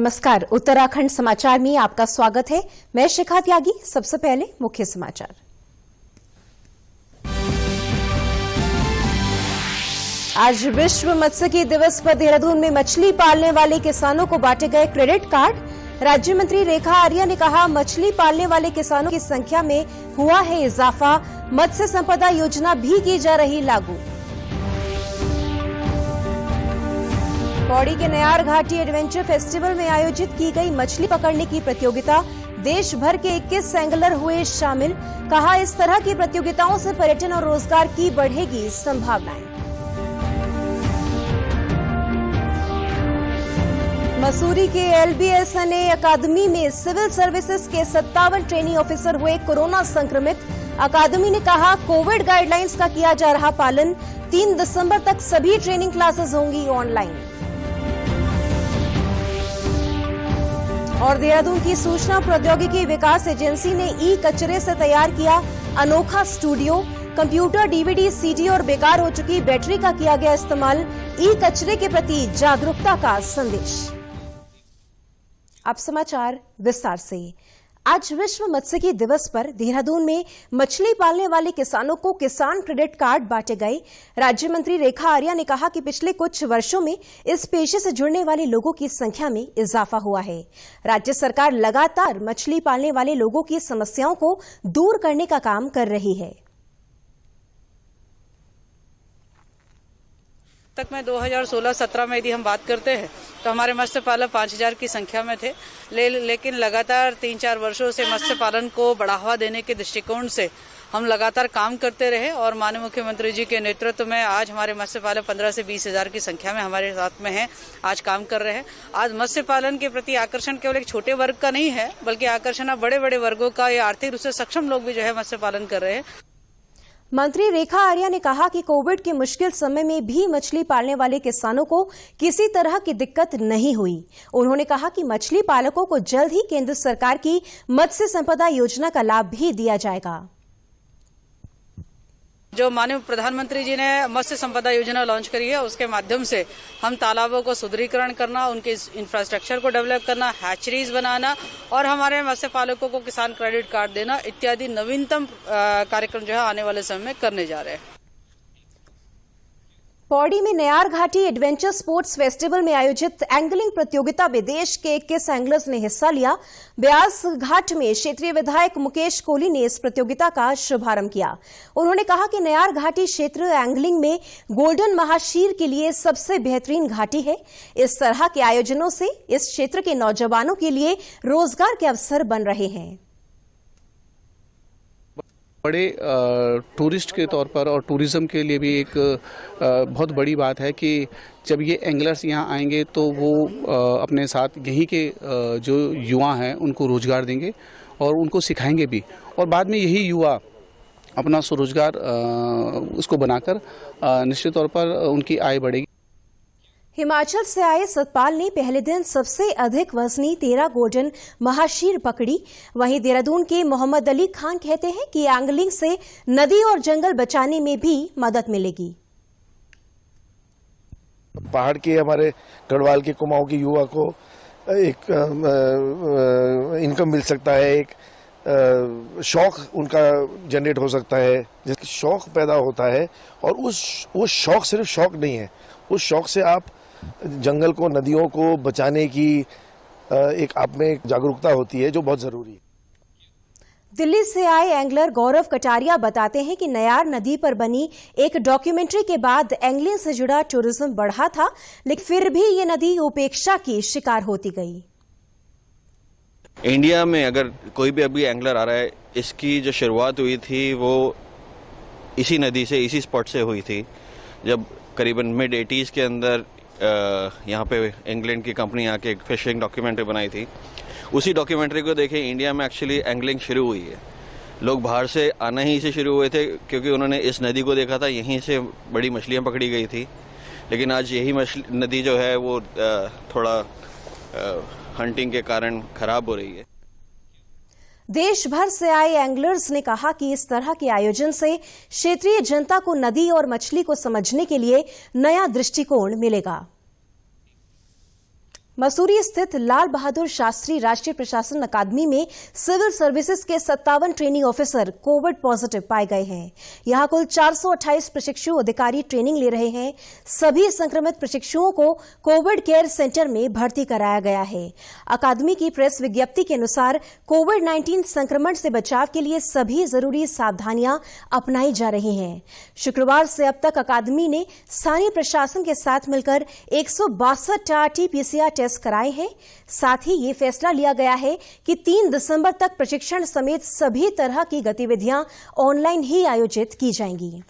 नमस्कार, उत्तराखंड समाचार में आपका स्वागत है। मैं शिखा त्यागी। सबसे पहले मुख्य समाचार। आज विश्व मत्स्यिकी दिवस पर देहरादून में मछली पालने वाले किसानों को बांटे गए क्रेडिट कार्ड। राज्य मंत्री रेखा आर्या ने कहा, मछली पालने वाले किसानों की संख्या में हुआ है इजाफा, मत्स्य संपदा योजना भी की जा रही लागू। पौड़ी के नयार घाटी एडवेंचर फेस्टिवल में आयोजित की गई मछली पकड़ने की प्रतियोगिता। देश भर के 21 एंगलर हुए शामिल। कहा, इस तरह की प्रतियोगिताओं से पर्यटन और रोजगार की बढ़ेगी संभावनाएं। मसूरी के LBSNA अकादमी में सिविल सर्विसेज के 57 ट्रेनिंग ऑफिसर हुए कोरोना संक्रमित। अकादमी ने कहा, कोविड गाइडलाइंस का किया जा रहा पालन। 3 दिसंबर तक सभी ट्रेनिंग क्लासेस होंगी ऑनलाइन। और देहरादून की सूचना प्रौद्योगिकी विकास एजेंसी ने ई कचरे से तैयार किया अनोखा स्टूडियो। कंप्यूटर, DVD, CD और बेकार हो चुकी बैटरी का किया गया इस्तेमाल। ई कचरे के प्रति जागरूकता का संदेश। अब समाचार विस्तार से। आज विश्व मत्स्यिकी दिवस पर देहरादून में मछली पालने वाले किसानों को किसान क्रेडिट कार्ड बांटे गए। राज्य मंत्री रेखा आर्या ने कहा कि पिछले कुछ वर्षों में इस पेशे से जुड़ने वाले लोगों की संख्या में इजाफा हुआ है। राज्य सरकार लगातार मछली पालने वाले लोगों की समस्याओं को दूर करने का काम कर रही है। तक में 2016-17 में यदि हम बात करते हैं तो हमारे मत्स्य पालक 5000 की संख्या में थे, लेकिन लगातार 3-4 वर्षों से मत्स्य पालन को बढ़ावा देने के दृष्टिकोण से हम लगातार काम करते रहे और माननीय मुख्यमंत्री जी के नेतृत्व में आज हमारे मत्स्य पालक 15 से 20 हजार की संख्या में हमारे साथ में हैं, आज काम कर रहे हैं। आज मत्स्य पालन के प्रति आकर्षण केवल एक छोटे वर्ग का नहीं है, बल्कि आकर्षण अब बड़े बड़े वर्गों का, या आर्थिक रूप से सक्षम लोग भी जो है मत्स्य पालन कर रहे हैं। मंत्री रेखा आर्या ने कहा कि कोविड के मुश्किल समय में भी मछली पालने वाले किसानों को किसी तरह की दिक्कत नहीं हुई। उन्होंने कहा कि मछली पालकों को जल्द ही केंद्र सरकार की मत्स्य संपदा योजना का लाभ भी दिया जाएगा। जो माननीय प्रधानमंत्री जी ने मत्स्य संपदा योजना लॉन्च करी है, उसके माध्यम से हम तालाबों को सुदृढ़ीकरण करना, उनके इंफ्रास्ट्रक्चर को डेवलप करना, हैचरीज बनाना और हमारे मत्स्य पालकों को किसान क्रेडिट कार्ड देना इत्यादि नवीनतम कार्यक्रम जो है आने वाले समय में करने जा रहे हैं। पौड़ी में नयार घाटी एडवेंचर स्पोर्ट्स फेस्टिवल में आयोजित एंगलिंग प्रतियोगिता में देश के 21 एंगलर्स ने हिस्सा लिया। ब्यास घाट में क्षेत्रीय विधायक मुकेश कोहली ने इस प्रतियोगिता का शुभारंभ किया। उन्होंने कहा कि नयार घाटी क्षेत्र एंगलिंग में गोल्डन महाशीर के लिए सबसे बेहतरीन घाटी है। इस तरह के आयोजनों से इस क्षेत्र के नौजवानों के लिए रोजगार के अवसर बन रहे हैं। बड़े टूरिस्ट के तौर पर और टूरिज़्म के लिए भी एक बहुत बड़ी बात है कि जब ये एंगलर्स यहाँ आएंगे तो वो अपने साथ यहीं के जो युवा हैं उनको रोज़गार देंगे और उनको सिखाएंगे भी, और बाद में यही युवा अपना स्वरोजगार उसको बनाकर निश्चित तौर पर उनकी आय बढ़ेगी। हिमाचल से आए सतपाल ने पहले दिन सबसे अधिक वजनी 13 गोल्डन महाशीर पकड़ी। वहीं देहरादून के मोहम्मद अली खान कहते हैं कि एंगलिंग से नदी और जंगल बचाने में भी मदद मिलेगी। पहाड़ के हमारे गढ़वाल के कुमाऊं के युवा को एक इनकम मिल सकता है, एक शौक उनका जनरेट हो सकता है, जिसका शौक पैदा होता है। और वो शौक सिर्फ शौक नहीं है, उस शौक से आप जंगल को, नदियों को बचाने की एक आप में जागरूकता होती है, जो बहुत जरूरी है। दिल्ली से आए एंगलर गौरव कटारिया बताते हैं कि नयार नदी पर बनी एक डॉक्यूमेंट्री के बाद एंगलिंग से जुड़ा टूरिज्म बढ़ा था, लेकिन फिर भी ये नदी उपेक्षा की शिकार होती गई। इंडिया में अगर कोई भी अभी एंगलर आ रहा है, इसकी जो शुरुआत हुई थी वो इसी नदी से, इसी स्पॉट से हुई थी, जब करीबन मिड 80s के अंदर यहाँ पे इंग्लैंड की कंपनी आके एक फिशिंग डॉक्यूमेंट्री बनाई थी। उसी डॉक्यूमेंट्री को देखे इंडिया में एक्चुअली एंगलिंग शुरू हुई है। लोग बाहर से आना ही से शुरू हुए थे क्योंकि उन्होंने इस नदी को देखा था, यहीं से बड़ी मछलियाँ पकड़ी गई थी। लेकिन आज यही नदी जो है वो थोड़ा हंटिंग के कारण खराब हो रही है। देश भर से आए एंगलर्स ने कहा कि इस तरह के आयोजन से क्षेत्रीय जनता को नदी और मछली को समझने के लिए नया दृष्टिकोण मिलेगा। मसूरी स्थित लाल बहादुर शास्त्री राष्ट्रीय प्रशासन अकादमी में सिविल सर्विसेज के 57 ट्रेनिंग ऑफिसर कोविड पॉजिटिव पाए गए हैं। यहां कुल 428 प्रशिक्षु अधिकारी ट्रेनिंग ले रहे हैं। सभी संक्रमित प्रशिक्षुओं को कोविड केयर सेंटर में भर्ती कराया गया है। अकादमी की प्रेस विज्ञप्ति के अनुसार कोविड-19 संक्रमण से बचाव के लिए सभी जरूरी सावधानियां अपनाई जा रही हैं। शुक्रवार से अब तक अकादमी ने स्थानीय प्रशासन के साथ मिलकर 162 RT-PCR टेस्ट कराए हैं। साथ ही ये फैसला लिया गया है कि 3 दिसंबर तक प्रशिक्षण समेत सभी तरह की गतिविधियां ऑनलाइन ही आयोजित की जाएंगी।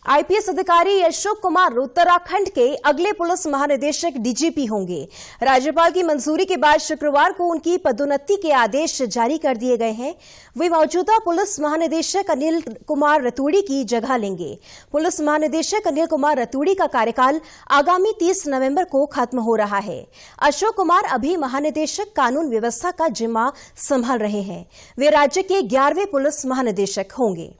आईपीएस अधिकारी अशोक कुमार उत्तराखंड के अगले पुलिस महानिदेशक डीजीपी होंगे। राज्यपाल की मंजूरी के बाद शुक्रवार को उनकी पदोन्नति के आदेश जारी कर दिए गए हैं। वे मौजूदा पुलिस महानिदेशक अनिल कुमार रतूड़ी की जगह लेंगे। पुलिस महानिदेशक अनिल कुमार रतूड़ी का कार्यकाल आगामी 30 नवंबर को खत्म हो रहा है। अशोक कुमार अभी महानिदेशक कानून व्यवस्था का जिम्मा संभाल रहे हैं। वे राज्य के 11वें पुलिस महानिदेशक होंगे।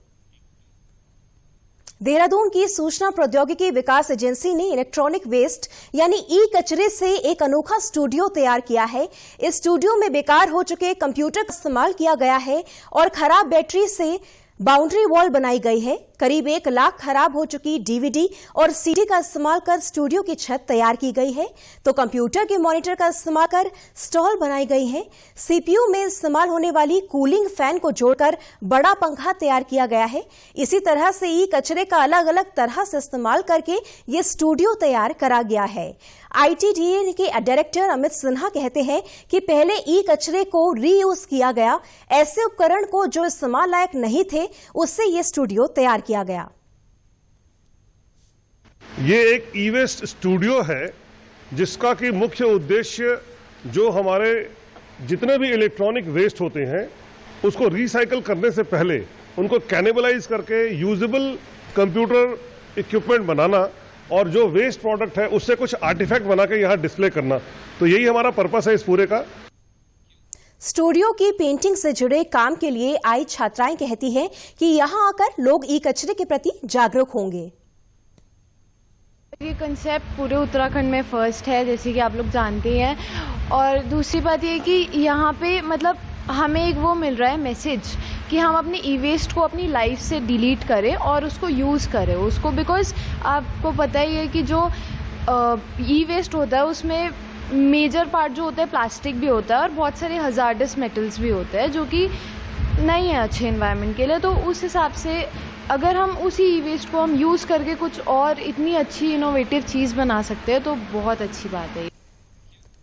देहरादून की सूचना प्रौद्योगिकी विकास एजेंसी ने इलेक्ट्रॉनिक वेस्ट यानी ई कचरे से एक अनोखा स्टूडियो तैयार किया है। इस स्टूडियो में बेकार हो चुके कंप्यूटर का इस्तेमाल किया गया है और खराब बैटरी से बाउंड्री वॉल बनाई गई है। करीब 1 लाख खराब हो चुकी डीवीडी और सीडी का इस्तेमाल कर स्टूडियो की छत तैयार की गई है, तो कंप्यूटर के मॉनिटर का इस्तेमाल कर स्टॉल बनाई गई है। सीपीयू में इस्तेमाल होने वाली कूलिंग फैन को जोड़कर बड़ा पंखा तैयार किया गया है। इसी तरह से ई कचरे का अलग अलग तरह से इस्तेमाल करके ये स्टूडियो तैयार करा गया है। आईटीडीए के डायरेक्टर अमित सिन्हा कहते हैं कि पहले ई कचरे को रीयूज किया गया। ऐसे उपकरण को जो इस्तेमाल लायक नहीं थे उससे ये स्टूडियो तैयार किया गया। ये एक ई वेस्ट स्टूडियो है जिसका कि मुख्य उद्देश्य जो हमारे जितने भी इलेक्ट्रॉनिक वेस्ट होते हैं उसको रिसाइकल करने से पहले उनको कैनिबलाइज करके यूजेबल कंप्यूटर इक्विपमेंट बनाना और जो वेस्ट प्रोडक्ट है उससे कुछ आर्टिफैक्ट बना के यहाँ डिस्प्ले करना। तो यही हमारा पर्पस है इस पूरे का। स्टूडियो की पेंटिंग से जुड़े काम के लिए आई छात्राएं कहती हैं कि यहां आकर लोग ई कचरे के प्रति जागरूक होंगे। ये कंसेप्ट पूरे उत्तराखंड में फर्स्ट है, जैसे कि आप लोग जानते हैं। और दूसरी बात ये कि यहाँ पे मतलब हमें एक वो मिल रहा है मैसेज कि हम अपने ई वेस्ट को अपनी लाइफ से डिलीट करें और उसको यूज़ करें उसको, बिकॉज आपको पता ही है कि जो ई वेस्ट होता है उसमें मेजर पार्ट जो होता है प्लास्टिक भी होता है और बहुत सारे हजार्डस मेटल्स भी होते हैं जो कि नहीं है अच्छे एनवायरनमेंट के लिए। तो उस हिसाब से अगर हम उसी ई वेस्ट को हम यूज़ करके कुछ और इतनी अच्छी इनोवेटिव चीज़ बना सकते हैं तो बहुत अच्छी बात है।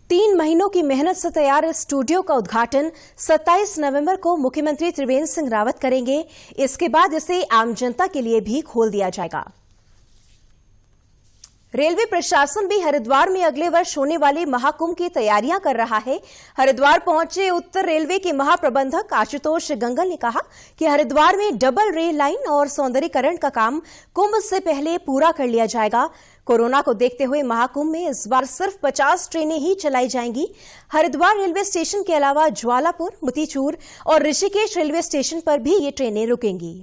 3 महीनों की मेहनत से तैयार इस स्टूडियो का उद्घाटन 27 नवंबर को मुख्यमंत्री त्रिवेंद्र सिंह रावत करेंगे। इसके बाद इसे आम जनता के लिए भी खोल दिया जाएगा। रेलवे प्रशासन भी हरिद्वार में अगले वर्ष होने वाले महाकुंभ की तैयारियां कर रहा है। हरिद्वार पहुंचे उत्तर रेलवे के महाप्रबंधक आशुतोष गंगल ने कहा कि हरिद्वार में डबल रेल लाइन और सौंदर्यीकरण का काम कुंभ से पहले पूरा कर लिया जाएगा। कोरोना को देखते हुए महाकुंभ में इस बार सिर्फ 50 ट्रेनें ही चलाई जाएंगी। हरिद्वार रेलवे स्टेशन के अलावा ज्वालापुर, मोतीचूर और ऋषिकेश रेलवे स्टेशन पर भी ये ट्रेनें रुकेंगी।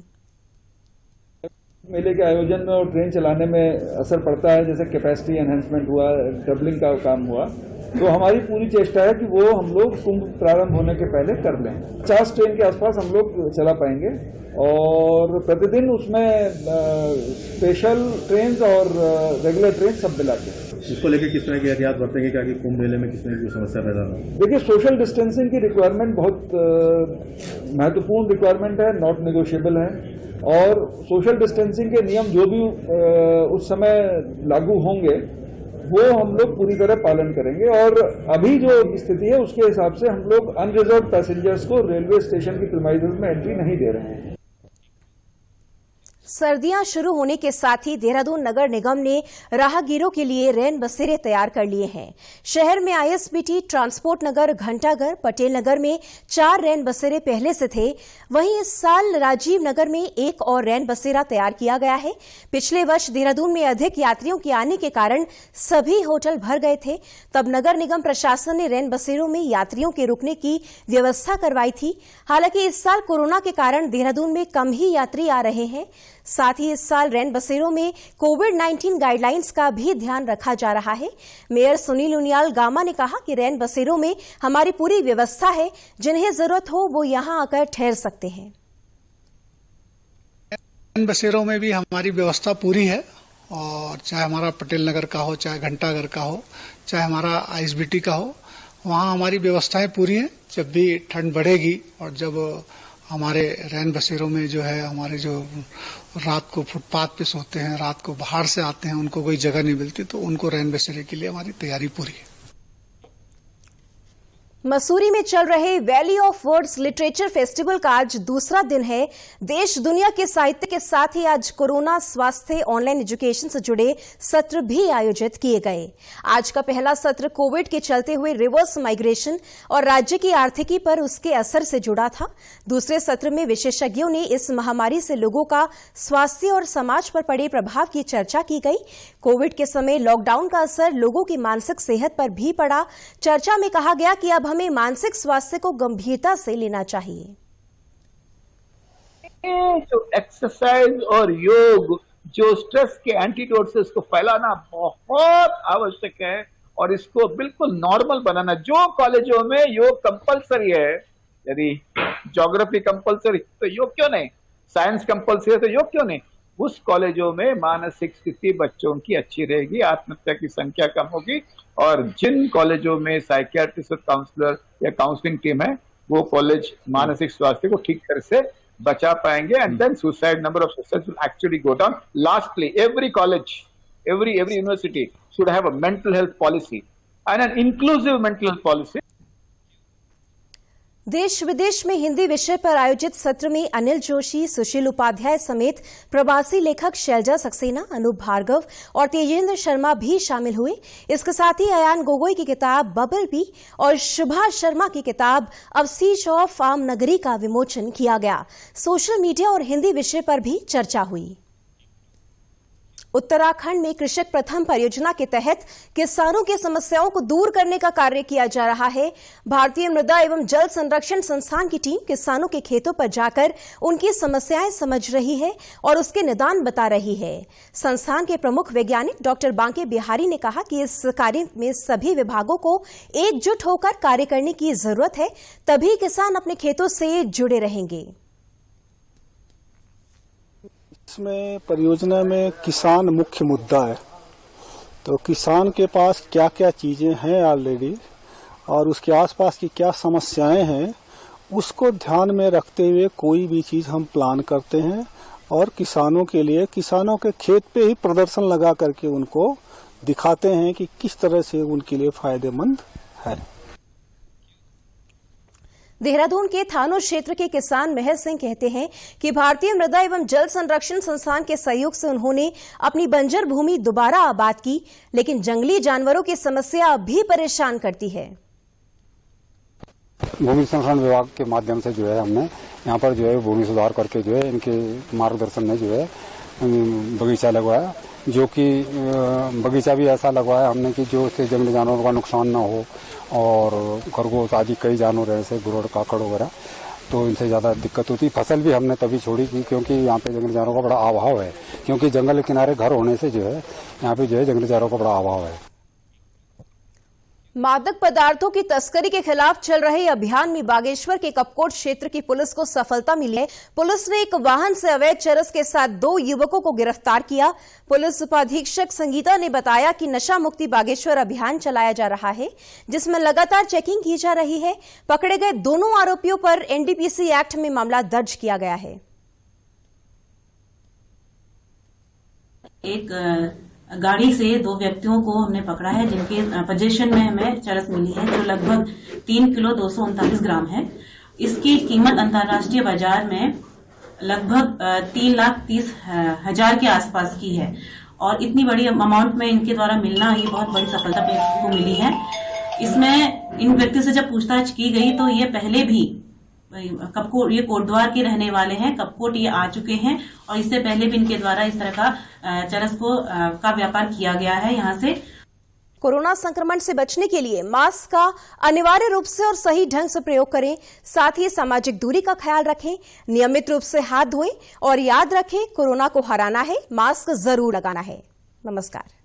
मेले के आयोजन में और ट्रेन चलाने में असर पड़ता है, जैसे कैपेसिटी एनहेंसमेंट हुआ, डबलिंग का काम हुआ। तो हमारी पूरी चेष्टा है कि वो हम लोग कुंभ प्रारंभ होने के पहले कर लें। 50 ट्रेन के आसपास हम लोग चला पाएंगे और प्रतिदिन उसमें स्पेशल ट्रेन और रेगुलर ट्रेन सब मिला के। इसको लेकर किस तरह की एहतियात बरतेंगे क्या कि कुंभ मेले में किस तरह की समस्या पैदा हो? देखिए, सोशल डिस्टेंसिंग की रिक्वायरमेंट बहुत महत्वपूर्ण रिक्वायरमेंट है, नॉट नेगोशिएबल है। और सोशल डिस्टेंसिंग के नियम जो भी उस समय लागू होंगे वो हम लोग पूरी तरह पालन करेंगे। और अभी जो स्थिति है उसके हिसाब से हम लोग अनरिजर्व पैसेंजर्स को रेलवे स्टेशन की प्रीमाइसेस में एंट्री नहीं दे रहे हैं। सर्दियां शुरू होने के साथ ही देहरादून नगर निगम ने राहगीरों के लिए रैन बसेरे तैयार कर लिए हैं। शहर में आईएसबीटी, ट्रांसपोर्ट नगर, घंटाघर, पटेल नगर में 4 रैन बसेरे पहले से थे। वहीं इस साल राजीव नगर में 1 और रैन बसेरा तैयार किया गया है। पिछले वर्ष देहरादून में अधिक यात्रियों के आने के कारण सभी होटल भर गए थे, तब नगर निगम प्रशासन ने रैन बसेरों में यात्रियों के रुकने की व्यवस्था करवाई थी। हालांकि इस साल कोरोना के कारण देहरादून में कम ही यात्री आ रहे हैं। साथ ही इस साल रैन बसेरों में कोविड-19 गाइडलाइंस का भी ध्यान रखा जा रहा है। मेयर सुनील उनियाल गामा ने कहा कि रैन बसेरों में हमारी पूरी व्यवस्था है, जिन्हें जरूरत हो वो यहां आकर ठहर सकते हैं। रैन बसेरों में भी हमारी व्यवस्था पूरी है, और चाहे हमारा पटेल नगर का हो, चाहे घंटाघर का हो, चाहे हमारा आईएसबीटी का हो, वहाँ हमारी व्यवस्थाएं पूरी हैं। जब भी ठंड बढ़ेगी और जब हमारे रैन बसेरों में जो है हमारे जो रात को फुटपाथ पे सोते हैं, रात को बाहर से आते हैं, उनको कोई जगह नहीं मिलती, तो उनको रैन बसेरे के लिए हमारी तैयारी पूरी है। मसूरी में चल रहे valley of words literature festival का आज दूसरा दिन है। देश दुनिया के साहित्य के साथ ही आज कोरोना, स्वास्थ्य, ऑनलाइन एजुकेशन से जुड़े सत्र भी आयोजित किए गए। आज का पहला सत्र कोविड के चलते हुए रिवर्स माइग्रेशन और राज्य की आर्थिकी पर उसके असर से जुड़ा था। दूसरे सत्र में विशेषज्ञों ने इस महामारी से लोगों का स्वास्थ्य और समाज पर पड़े प्रभाव की चर्चा की गई। कोविड के समय लॉकडाउन का असर लोगों की मानसिक सेहत पर भी पड़ा। चर्चा में कहा गया कि अब हमें मानसिक स्वास्थ्य को गंभीरता से लेना चाहिए। जो एक्सरसाइज और योग जो स्ट्रेस के एंटीडोट से इसको फैलाना बहुत आवश्यक है, और इसको बिल्कुल नॉर्मल बनाना। जो कॉलेजों में योग कंपलसरी है, यदि ज्योग्राफी कंपलसरी तो योग क्यों नहीं, साइंस कंपलसरी है तो योग क्यों नहीं, उस कॉलेजों में मानसिक स्थिति बच्चों की अच्छी रहेगी, आत्महत्या की संख्या कम होगी। और जिन कॉलेजों में साइकियाट्रिस्ट और काउंसलर या काउंसलिंग टीम है, वो कॉलेज मानसिक स्वास्थ्य को ठीक तरह से बचा पाएंगे, and then suicide number of suicides will actually go down. Lastly, every college, every university should have a mental health policy and an inclusive mental health policy. देश विदेश में हिंदी विषय पर आयोजित सत्र में अनिल जोशी, सुशील उपाध्याय समेत प्रवासी लेखक शैलजा सक्सेना, अनूप भार्गव और तेजेंद्र शर्मा भी शामिल हुए। इसके साथ ही अयान गोगोई की किताब बबल बी और शुभा शर्मा की किताब अवसीज ऑफ आम नगरी का विमोचन किया गया। सोशल मीडिया और हिंदी विषय पर भी चर्चा हुई। उत्तराखंड में कृषक प्रथम परियोजना के तहत किसानों की समस्याओं को दूर करने का कार्य किया जा रहा है। भारतीय मृदा एवं जल संरक्षण संस्थान की टीम किसानों के खेतों पर जाकर उनकी समस्याएं समझ रही है और उसके निदान बता रही है। संस्थान के प्रमुख वैज्ञानिक डॉक्टर बांके बिहारी ने कहा कि इस कार्य में सभी विभागों को एकजुट होकर कार्य करने की जरूरत है, तभी किसान अपने खेतों से जुड़े रहेंगे। इसमें परियोजना में किसान मुख्य मुद्दा है, तो किसान के पास क्या क्या चीजें हैं ऑलरेडी और उसके आसपास की क्या समस्याएं हैं, उसको ध्यान में रखते हुए कोई भी चीज हम प्लान करते हैं और किसानों के लिए, किसानों के खेत पे ही प्रदर्शन लगा करके उनको दिखाते हैं कि किस तरह से उनके लिए फायदेमंद है। देहरादून के थानो क्षेत्र के किसान महर सिंह कहते हैं कि भारतीय मृदा एवं जल संरक्षण संस्थान के सहयोग से उन्होंने अपनी बंजर भूमि दोबारा आबाद की, लेकिन जंगली जानवरों की समस्या अब भी परेशान करती है। भूमि संरक्षण विभाग के माध्यम से जो है हमने यहाँ पर जो है भूमि सुधार करके जो है इनके मार्गदर्शन में जो है बगीचा लगवाया, जो कि बगीचा भी ऐसा लगवाया हमने कि जो उससे जंगली जानवरों का नुकसान न हो, और खरगोश आदि कई जानवर ऐसे गुरड़ काकड़ वगैरह, तो इनसे ज़्यादा दिक्कत होती। फसल भी हमने तभी छोड़ी क्योंकि यहाँ पे जंगली जानवरों का बड़ा अभाव है, क्योंकि जंगल के किनारे घर होने से जो है यहाँ पे जो है जंगली जानवरों का बड़ा अभाव है। मादक पदार्थों की तस्करी के खिलाफ चल रहे अभियान में बागेश्वर के कपकोट क्षेत्र की पुलिस को सफलता मिली है। पुलिस ने एक वाहन से अवैध चरस के साथ 2 युवकों को गिरफ्तार किया। पुलिस उपाधीक्षक संगीता ने बताया कि नशा मुक्ति बागेश्वर अभियान चलाया जा रहा है, जिसमें लगातार चेकिंग की जा रही है। पकड़े गए दोनों आरोपियों पर एनडीपीसी एक्ट में मामला दर्ज किया गया है। एक गाड़ी से 2 व्यक्तियों को हमने पकड़ा है, जिनके पोजीशन में हमें चरस मिली है, जो लगभग 3 किलो 239 ग्राम है। इसकी कीमत अंतर्राष्ट्रीय बाजार में लगभग 3,30,000 के आसपास की है, और इतनी बड़ी अमाउंट में इनके द्वारा मिलना ये बहुत बड़ी सफलता पुलिस को मिली है। इसमें इन व्यक्तियों से जब पूछताछ की गई तो ये पहले भी कपकोट, ये कोटद्वार के रहने वाले हैं, कपकोट ये आ चुके हैं, और इससे पहले भी इनके द्वारा इस तरह का चरस का व्यापार किया गया है यहाँ से। कोरोना संक्रमण से बचने के लिए मास्क का अनिवार्य रूप से और सही ढंग से प्रयोग करें। साथ ही सामाजिक दूरी का ख्याल रखें, नियमित रूप से हाथ धोएं और याद रखें, कोरोना को हराना है, मास्क जरूर लगाना है। नमस्कार।